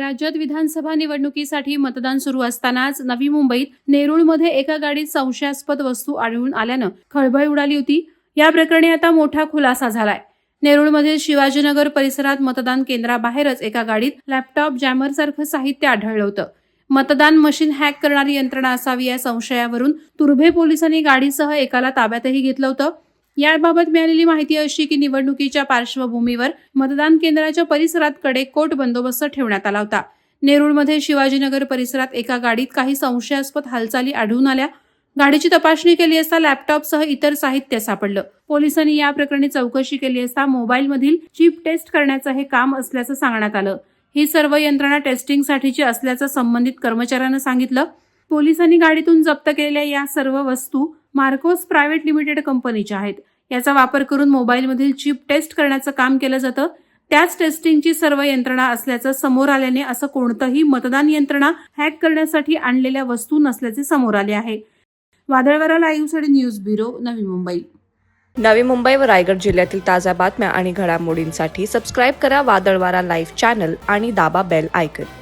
राज्यात विधानसभा निवडणुकीसाठी मतदान सुरू असतानाच नवी मुंबईत नेरूळमध्ये एका गाडीत संशयास्पद वस्तू आढळून आल्यानं खळबळ उडाली होती. या प्रकरणी आता मोठा खुलासा झालाय. नेरूळमधील शिवाजीनगर परिसरात मतदान केंद्राबाहेरच एका गाडीत लॅपटॉप जॅमर सारखं साहित्य आढळलं होतं. मतदान मशीन हॅक करणारी यंत्रणा असावी या संशयावरून तुर्भे पोलिसांनी गाडीसह एकाला ताब्यातही घेतलं होतं. याबाबत मिळालेली माहिती अशी की निवडणुकीच्या पार्श्वभूमीवर मतदान केंद्राच्या परिसरात कडेकोट बंदोबस्त ठेवण्यात आला होता. नेरूळमध्ये शिवाजीनगर परिसरात एका गाडीत काही संशयास्पद हालचाली आढळून आल्या. गाडीची तपासणी केली असता लॅपटॉपसह इतर साहित्य सापडलं. पोलिसांनी या प्रकरणी चौकशी केली असता मोबाईलमधील चिप टेस्ट करण्याचं हे काम असल्याचं सांगण्यात आलं. ही सर्व यंत्रणा टेस्टिंगसाठीची असल्याचं संबंधित कर्मचाऱ्यानं सांगितलं. पोलिसांनी गाडीतून जप्त केलेल्या या सर्व वस्तू मार्कोस प्रायव्हेट लिमिटेड कंपनीच्या आहेत. याचा वापर करून मोबाईलमधील चिप टेस्ट करण्याचं काम केलं जातं. त्याच टेस्टिंगची सर्व यंत्रणा असल्याचं समोर आल्याने असं कोणतंही मतदान यंत्रणा हॅक करण्यासाठी आणलेल्या वस्तू नसल्याचे समोर आले आहे. वादळवारा लाईव्हसाठी न्यूज ब्युरो, नवी मुंबई. नवी मुंबई व रायगड जिल्ह्यातील ताज्या बातम्या आणि घडामोडींसाठी सबस्क्राईब करा वादळवारा लाईव्ह चॅनल आणि दाबा बेल आयकॉन.